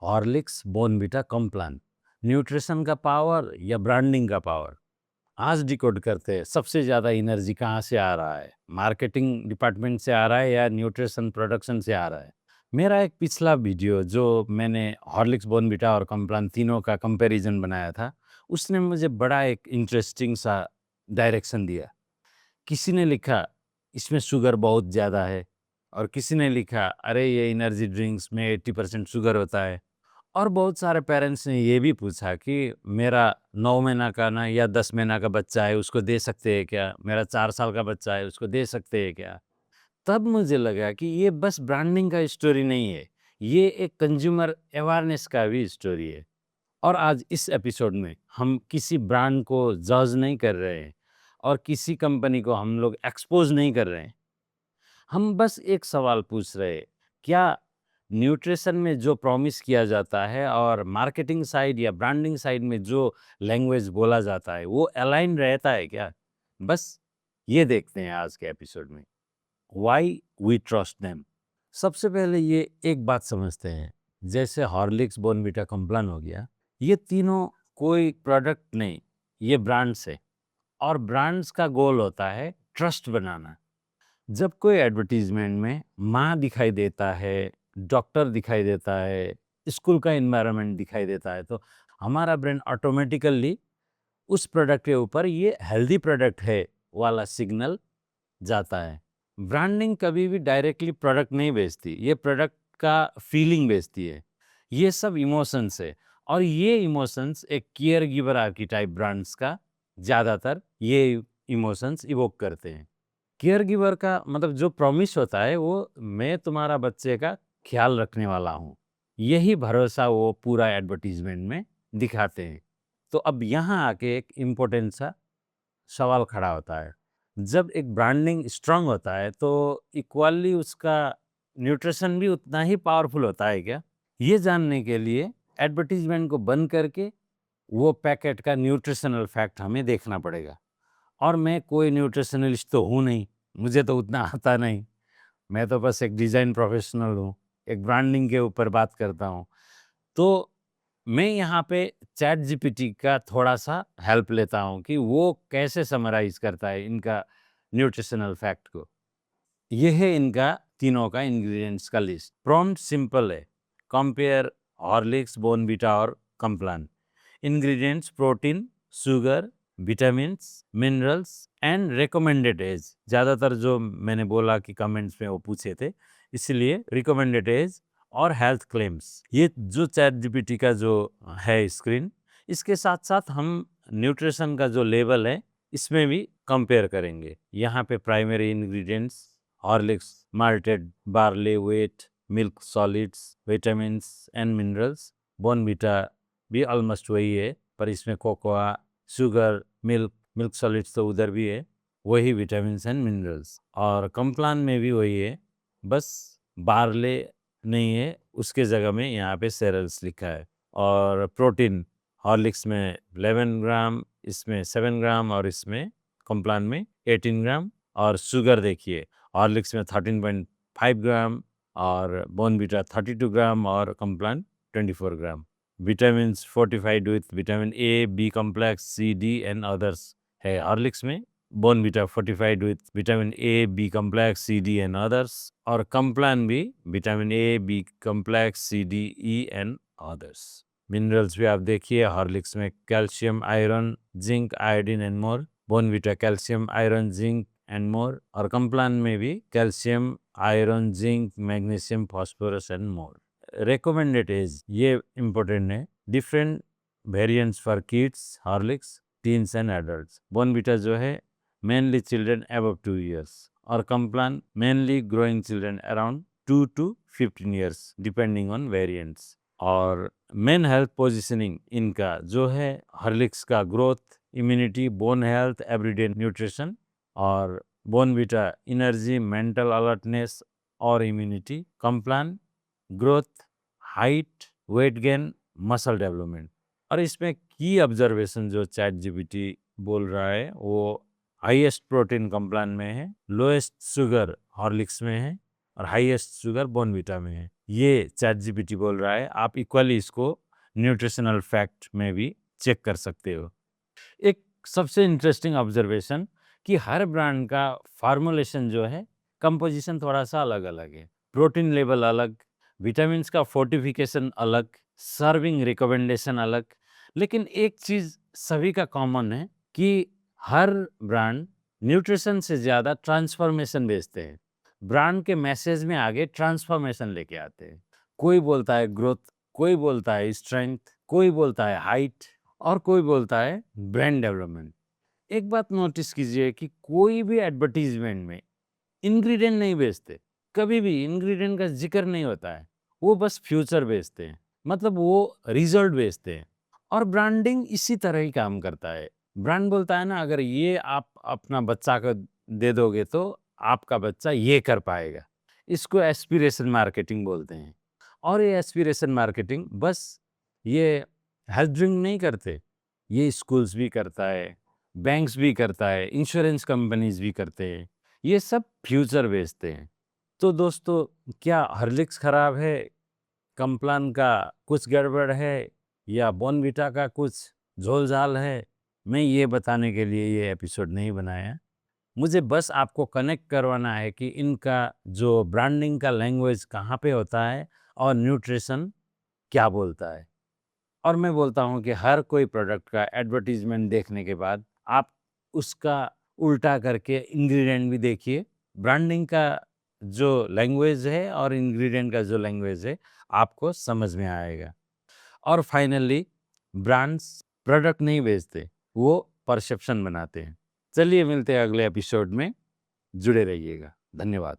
Horlicks, Bournvita, Complan, nutrition का power या branding का पावर? आज डिकोड करते हैं सबसे ज़्यादा एनर्जी कहाँ से आ रहा है, मार्केटिंग डिपार्टमेंट से आ रहा है या न्यूट्रिशन प्रोडक्शन से आ रहा है। मेरा एक पिछला वीडियो जो मैंने हॉर्लिक्स, बॉर्नवीटा और कॉम्प्लान तीनों का कंपैरिजन बनाया था, उसने मुझे बड़ा एक इंटरेस्टिंग सा डायरेक्शन दिया। किसी ने लिखा इसमें शुगर बहुत ज़्यादा है, और किसी ने लिखा अरे ये एनर्जी ड्रिंक्स में 80% शुगर होता है। और बहुत सारे पेरेंट्स ने ये भी पूछा कि मेरा 9 महीना का ना या 10 महीना का बच्चा है, उसको दे सकते हैं क्या? मेरा 4 साल का बच्चा है, उसको दे सकते हैं क्या? तब मुझे लगा कि ये बस ब्रांडिंग का स्टोरी नहीं है, ये एक कंज्यूमर अवेयरनेस का भी स्टोरी है। और आज इस एपिसोड में हम किसी ब्रांड को जज नहीं कर रहे हैं और किसी कंपनी को हम लोग एक्सपोज नहीं कर रहे हैं। हम बस एक सवाल पूछ रहे हैं, क्या न्यूट्रिशन में जो प्रॉमिस किया जाता है और मार्केटिंग साइड या ब्रांडिंग साइड में जो लैंग्वेज बोला जाता है वो अलाइन रहता है क्या? बस ये देखते हैं आज के एपिसोड में। Why we trust them. सबसे पहले ये एक बात समझते हैं, जैसे हॉर्लिक्स, बॉर्नवीटा, कॉम्प्लान हो गया, ये तीनों कोई प्रोडक्ट नहीं, ये ब्रांड्स है। और ब्रांड्स का गोल होता है ट्रस्ट बनाना। जब कोई एडवर्टाइजमेंट में माँ दिखाई देता है, डॉक्टर दिखाई देता है, स्कूल का एनवायरनमेंट दिखाई देता है, तो हमारा ब्रेन ऑटोमेटिकली उस प्रोडक्ट के ऊपर ये हेल्दी प्रोडक्ट है वाला सिग्नल जाता है। ब्रांडिंग कभी भी डायरेक्टली प्रोडक्ट नहीं बेचती, ये प्रोडक्ट का फीलिंग बेचती है। ये सब इमोशंस है, और ये इमोशंस एक केयर गिवर आर्किटाइप ब्रांड्स का ज़्यादातर ये इमोशंस इवोक करते हैं। केयर गिवर का मतलब जो प्रॉमिस होता है वो मैं तुम्हारा बच्चे का ख्याल रखने वाला हूँ, यही भरोसा वो पूरा एडवर्टीजमेंट में दिखाते हैं। तो अब यहाँ आके एक इम्पोर्टेंट सा सवाल खड़ा होता है, जब एक ब्रांडिंग स्ट्रांग होता है तो इक्वली उसका न्यूट्रिशन भी उतना ही पावरफुल होता है क्या? ये जानने के लिए एडवर्टीजमेंट को बंद करके वो पैकेट का न्यूट्रिशनल फैक्ट हमें देखना पड़ेगा। और मैं कोई न्यूट्रिशनलिस्ट तो हूँ नहीं, मुझे तो उतना आता नहीं। मैं तो बस एक डिज़ाइन प्रोफेशनल हूँ, एक ब्रांडिंग के ऊपर बात करता हूँ। तो मैं यहाँ पे चैट जीपीटी का थोड़ा-सा हेल्प लेता हूँ कि वो कैसे समराइज़ करता है इनका न्यूट्रिशनल फैक्ट को। ये है इनका तीनों का इंग्रीडिएंट्स का लिस्ट। प्रॉम्प्ट सिंपल है, कंपेयर हॉर्लिक्स, बॉर्नवीटा और Complan. Ingredients protein, sugar, vitamins, minerals and recommended age. ज़्यादातर जो मैंने बोला कि कमेंट्स में वो पूछे थे, इसलिए रिकमेंडेड एज और हेल्थ क्लेम्स। ये जो चैट जीपीटी का जो है स्क्रीन, इसके साथ साथ हम न्यूट्रिशन का जो लेवल है इसमें भी कंपेयर करेंगे। यहाँ पे primary ingredients Horlicks, malted barley wheat, milk solids, vitamins and minerals. Bournvita भी ऑलमोस्ट वही है, पर इसमें कोकोआ, शुगर, मिल्क सॉलिड्स तो उधर भी है, वही विटामिन्स एंड मिनरल्स। और कॉम्प्लान में भी वही है, बस बार्ले नहीं है, उसके जगह में यहाँ पे सेरेल्स लिखा है। और प्रोटीन हॉर्लिक्स में 11 ग्राम, इसमें 7 ग्राम और इसमें कॉम्प्लान में 18 ग्राम। और शुगर देखिए, हॉर्लिक्स में 13.5 ग्राम और बॉर्नवीटा 32 ग्राम और Complan 24 gram. Vitamins fortified with vitamin A, B complex, C, D and others है हॉर्लिक्स में। Bournvita fortified with vitamin A, B complex, C, D and others. और कॉम्प्लान भी vitamin A, B complex, C, D, E and others. Minerals भी आप देखिए, Horlicks में calcium, iron, zinc, iodine and more. Bournvita calcium, iron, zinc and more. और Complan में भी calcium, iron, zinc, magnesium, phosphorus and more. recommended is ये important है, different variants for kids Horlicks, teens and adults। Bournvita जो है mainly children above 2 years और Complan mainly growing children around 2 to 15 years depending on variants। और main health positioning इनका जो है, Horlicks का growth, immunity, bone health, everyday nutrition. और Bournvita energy, mental alertness और immunity. Complan growth, height, weight gain, muscle development. और इसमें की ऑब्जर्वेशन जो चैट जीपीटी बोल रहा है वो हाईएस्ट प्रोटीन कॉम्प्लान में है, लोएस्ट शुगर हॉर्लिक्स में है और हाईएस्ट शुगर बॉर्नवीटा में है। ये चैट जीपीटी बोल रहा है, आप इक्वली इसको न्यूट्रिशनल फैक्ट में भी चेक कर सकते हो। एक सबसे इंटरेस्टिंग ऑब्जर्वेशन कि हर ब्रांड का फार्मूलेशन जो है, कंपोजिशन थोड़ा-सा अलग-अलग है। प्रोटीन लेवल अलग, विटामिन्स का फोर्टिफिकेशन अलग, सर्विंग रिकमेंडेशन अलग। लेकिन एक चीज़ सभी का कॉमन है कि हर ब्रांड न्यूट्रिशन से ज़्यादा ट्रांसफॉर्मेशन बेचते हैं। ब्रांड के मैसेज में आगे ट्रांसफॉर्मेशन लेके आते हैं। कोई बोलता है ग्रोथ, कोई बोलता है स्ट्रेंथ, कोई बोलता है हाइट और कोई बोलता है ब्रांड डेवलपमेंट। एक बात नोटिस कीजिए कि कोई भी एडवर्टाइजमेंट में इंग्रेडिएंट नहीं बेचते, कभी भी इंग्रेडिएंट का जिक्र नहीं होता है। वो बस फ्यूचर बेचते हैं, मतलब वो रिजल्ट बेचते हैं। और ब्रांडिंग इसी तरह ही काम करता है। ब्रांड बोलता है ना, अगर ये आप अपना बच्चा को दे दोगे तो आपका बच्चा ये कर पाएगा। इसको एस्पिरेशन मार्केटिंग बोलते हैं। और ये एस्पिरेशन मार्केटिंग बस ये हेल्थ ड्रिंक नहीं करते, ये स्कूल्स भी करता है, बैंक्स भी करता है, इंश्योरेंस कंपनीज भी करते हैं। ये सब फ्यूचर बेचते हैं। तो दोस्तों, क्या हॉर्लिक्स खराब है, कॉम्प्लान का कुछ गड़बड़ है या बॉर्नविटा का कुछ झोल-झाल है? मैं ये बताने के लिए ये एपिसोड नहीं बनाया। मुझे बस आपको कनेक्ट करवाना है कि इनका जो ब्रांडिंग का लैंग्वेज कहाँ पे होता है और न्यूट्रिशन क्या बोलता है। और मैं बोलता हूँ कि हर कोई प्रोडक्ट का एडवर्टाइजमेंट देखने के बाद आप उसका उल्टा करके इंग्रेडिएंट भी देखिए। ब्रांडिंग का जो लैंग्वेज है और इंग्रेडिएंट का जो लैंग्वेज है, आपको समझ में आएगा। और फाइनली, ब्रांड्स प्रोडक्ट नहीं बेचते, वो परसेप्शन बनाते हैं। चलिए मिलते हैं अगले एपिसोड में, जुड़े रहिएगा। धन्यवाद।